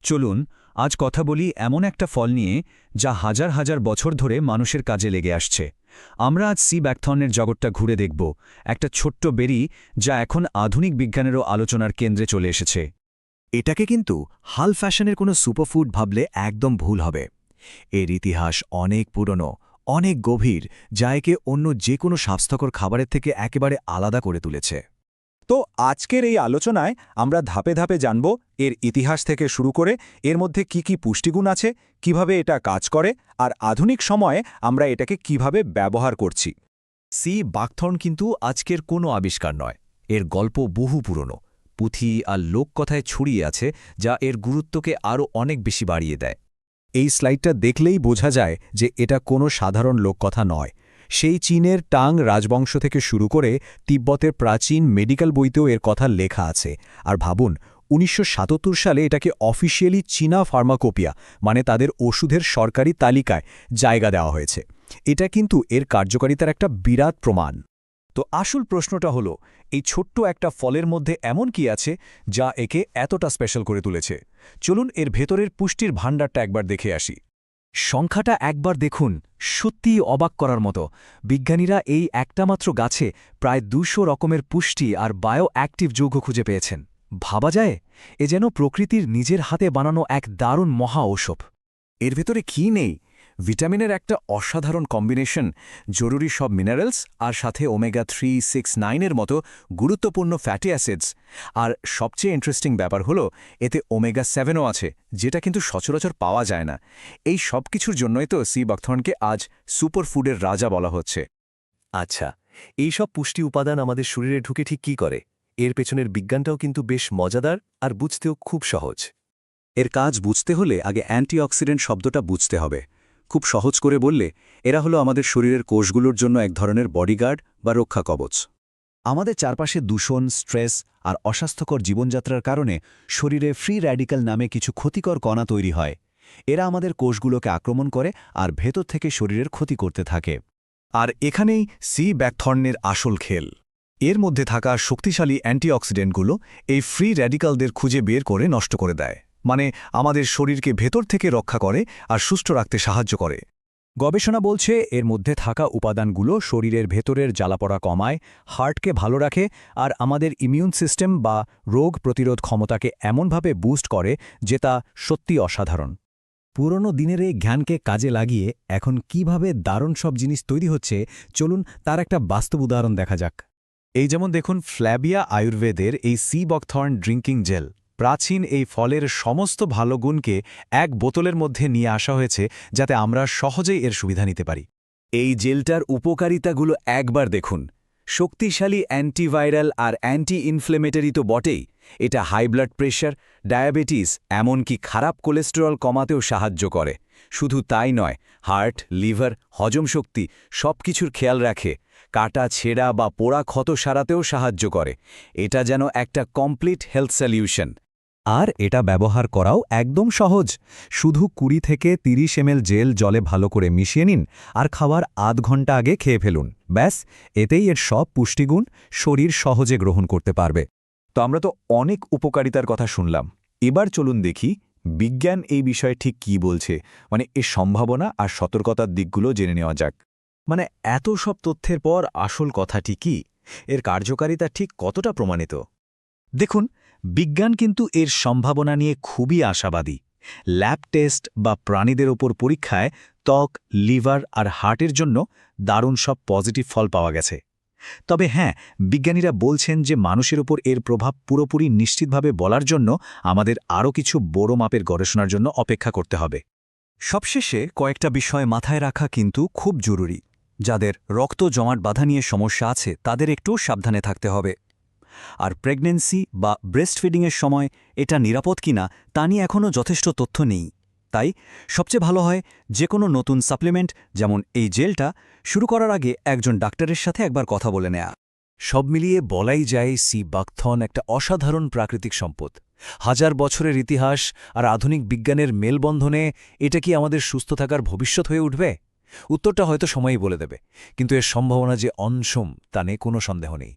চলুন আজ কথা বলি এমন একটা ফল নিয়ে যা হাজার হাজার বছর ধরে মানুষের কাজে লেগে আসছে। আমরা আজ সি ব্যাকথর্নের জগৎটা ঘুরে দেখব, একটা ছোট্ট বেরি যা এখন আধুনিক বিজ্ঞানেরও আলোচনার কেন্দ্রে চলে এসেছে। এটাকে কিন্তু হাল ফ্যাশনের কোনো সুপারফুড ভাবলে একদম ভুল হবে। এর ইতিহাস অনেক পুরনো, অনেক গভীর, যা একে অন্য যে কোনো স্বাস্থ্যকর খাবারের থেকে একেবারে আলাদা করে তুলেছে। তো আজকের এই আলোচনায় আমরা ধাপে ধাপে জানব এর ইতিহাস থেকে শুরু করে এর মধ্যে কি কি পুষ্টিগুণ আছে, কিভাবে এটা কাজ করে, আর আধুনিক সময়ে আমরা এটাকে কিভাবে ব্যবহার করছি। সি বাকথর্ন কিন্তু আজকের কোনো আবিষ্কার নয়, এর গল্প বহু পুরনো, পুঁথি আর লোককথায় ছড়িয়ে আছে, যা এর গুরুত্বকে আরও অনেক বেশি বাড়িয়ে দেয়। এই স্লাইডটা দেখলেই বোঝা যায় যে এটা কোনো সাধারণ লোককথা নয়। সেই চীনের টাং রাজবংশ থেকে শুরু করে তিব্বতের প্রাচীন মেডিকেল বইতেও এর কথা লেখা আছে। আর ভাবুন, ১৯৭৭ সালে এটাকে অফিসিয়ালি চীনা ফার্মাকোপিয়া, মানে তাদের ওষুধের সরকারি তালিকায় জায়গা দেওয়া হয়েছে। এটা কিন্তু এর কার্যকারিতার একটা বিরাট প্রমাণ। তো আসল প্রশ্নটা হলো, এই ছোট্ট একটা ফলের মধ্যে এমন কি আছে যা একে এতটা স্পেশাল করে তুলেছে? চলুন এর ভেতরের পুষ্টির ভাণ্ডারটা একবার দেখে আসি। সংখ্যাটা একবার দেখুন, সত্যিই অবাক করার মতো। বিজ্ঞানীরা এই একটা মাত্র গাছে প্রায় ২০০ রকমের পুষ্টি আর বায়ো অ্যাক্টিভ যৌগ খুঁজে পেয়েছেন। ভাবা যায়, এ যেন প্রকৃতির নিজের হাতে বানানো এক দারুণ মহা ঔষধ। এর ভেতরে কি নেই? ভিটামিনের একটা অসাধারণ কম্বিনেশন, জরুরি সব মিনারেলস, আর সাথে ওমেগা 3, 6, 9-এর মতো গুরুত্বপূর্ণ ফ্যাটি অ্যাসিডস। আর সবচেয়ে ইন্টারেস্টিং ব্যাপার হলো এতে ওমেগা 7ও আছে, যেটা কিন্তু সচরাচর পাওয়া যায় না। এই সব কিছুর জন্যই তো সি বাকথর্নকে আজ সুপারফুডের রাজা বলা হচ্ছে। আচ্ছা, এই সব পুষ্টি উপাদান আমাদের শরীরে ঢুকে ঠিক কী করে? এর পেছনের বিজ্ঞানটাও কিন্তু বেশ মজাদার আর বুঝতেও খুব সহজ। এর কাজ বুঝতে হলে আগে অ্যান্টিঅক্সিডেন্ট শব্দটা বুঝতে হবে। খুব সহজ করে বললে, এরা হলো আমাদের শরীরের কোষগুলোর জন্য এক ধরনের বডিগার্ড বা রক্ষা কবচ। আমাদের চারপাশে দূষণ, স্ট্রেস আর অস্বাস্থ্যকর জীবনযাত্রার কারণে শরীরে ফ্রি র্যাডিক্যাল নামে কিছু ক্ষতিকর কণা তৈরি হয়। এরা আমাদের কোষগুলোকে আক্রমণ করে আর ভেতর থেকে শরীরের ক্ষতি করতে থাকে। আর এখানেই সি ব্যাকথর্নের আসল খেল। এর মধ্যে থাকা শক্তিশালী অ্যান্টিঅক্সিডেন্টগুলো এই ফ্রি র্যাডিক্যালদের খুঁজে বের করে নষ্ট করে দেয়, মানে আমাদের শরীরকে ভেতর থেকে রক্ষা করে আর সুস্থ রাখতে সাহায্য করে। গবেষণা বলছে এর মধ্যে থাকা উপাদানগুলো শরীরের ভেতরের জ্বালাপড়া কমায়, হার্টকে ভালো রাখে আর আমাদের ইমিউন সিস্টেম বা রোগ প্রতিরোধ ক্ষমতাকে এমনভাবে বুস্ট করে যে তা সত্যি অসাধারণ। পুরনো দিনের এই জ্ঞানকে কাজে লাগিয়ে এখন কিভাবে দারুণ সব জিনিস তৈরি হচ্ছে, চলুন তার একটা বাস্তব উদাহরণ দেখা যাক। এই যেমন দেখুন, ফ্ল্যাবিয়া আয়ুর্বেদের এই সি বকথর্ন ড্রিঙ্কিং জেল। প্রাচীন এই ফলের সমস্ত ভালো গুণকে এক বোতলের মধ্যে নিয়ে আসা হয়েছে, যাতে আমরা সহজেই এর সুবিধা নিতে পারি। এই জেলটার উপকারিতাগুলো একবার দেখুন। শক্তিশালী অ্যান্টিভাইরাল আর অ্যান্টি ইনফ্লেমেটরি তো বটেই, এটা হাই ব্লাড প্রেশার, ডায়াবেটিস, এমনকি খারাপ কোলেস্টেরল কমাতেও সাহায্য করে। শুধু তাই নয়, হার্ট, লিভার, হজম শক্তি সব কিছুর খেয়াল রাখে। কাটা, ছেঁড়া বা পোড়া ক্ষত সারাতেও সাহায্য করে। এটা যেন একটা কমপ্লিট হেলথ সলিউশন। আর এটা ব্যবহার করাও একদম সহজ। শুধু 20 থেকে 30 ml জেল জলে ভালো করে মিশিয়ে নিন আর খাওয়ার আধ ঘন্টা আগে খেয়ে ফেলুন। ব্যাস, এতেই এর সব পুষ্টিগুণ শরীর সহজে গ্রহণ করতে পারবে। তো আমরা তো অনেক উপকারিতার কথা শুনলাম। এবার চলুন দেখি বিজ্ঞান এই বিষয়ে ঠিক কী বলছে, মানে এর সম্ভাবনা আর সতর্কতার দিকগুলো জেনে নেওয়া যাক। মানে এত সব তথ্যের পর আসল কথাটি কি? এর কার্যকারিতা ঠিক কতটা প্রমাণিত? দেখুন, বিজ্ঞান কিন্তু এর সম্ভাবনা নিয়ে খুবই আশাবাদী। ল্যাব টেস্ট বা প্রাণীদের ওপর পরীক্ষায় ত্বক, লিভার আর হার্টের জন্য দারুণ সব পজিটিভ ফল পাওয়া গেছে। তবে হ্যাঁ, বিজ্ঞানীরা বলছেন যে মানুষের ওপর এর প্রভাব পুরোপুরি নিশ্চিতভাবে বলার জন্য আমাদের আরও কিছু বড় মাপের গবেষণার জন্য অপেক্ষা করতে হবে। সবশেষে কয়েকটা বিষয় মাথায় রাখা কিন্তু খুব জরুরি। যাদের রক্ত জমাট বাঁধা নিয়ে সমস্যা আছে তাদের একটু সাবধানে থাকতে হবে। আর প্রেগন্যান্সি বা ব্রেস্ট ফিডিংয়ের সময় এটা নিরাপদ কিনা তা নিয়ে এখনও যথেষ্ট তথ্য নেই। তাই সবচেয়ে ভালো হয় যে কোনো নতুন সাপ্লিমেন্ট, যেমন এই জেলটা, শুরু করার আগে একজন ডাক্তারের সাথে একবার কথা বলে নেয়া। সব মিলিয়ে বলাই যায় সি বাকথর্ন একটা অসাধারণ প্রাকৃতিক সম্পদ। হাজার বছরের ইতিহাস আর আধুনিক বিজ্ঞানের মেলবন্ধনে এটা কি আমাদের সুস্থ থাকার ভবিষ্যৎ হয়ে উঠবে? উত্তরটা হয়তো সময়ই বলে দেবে, কিন্তু এর সম্ভাবনা যে অনসম তা নিয়ে কোনো সন্দেহ নেই।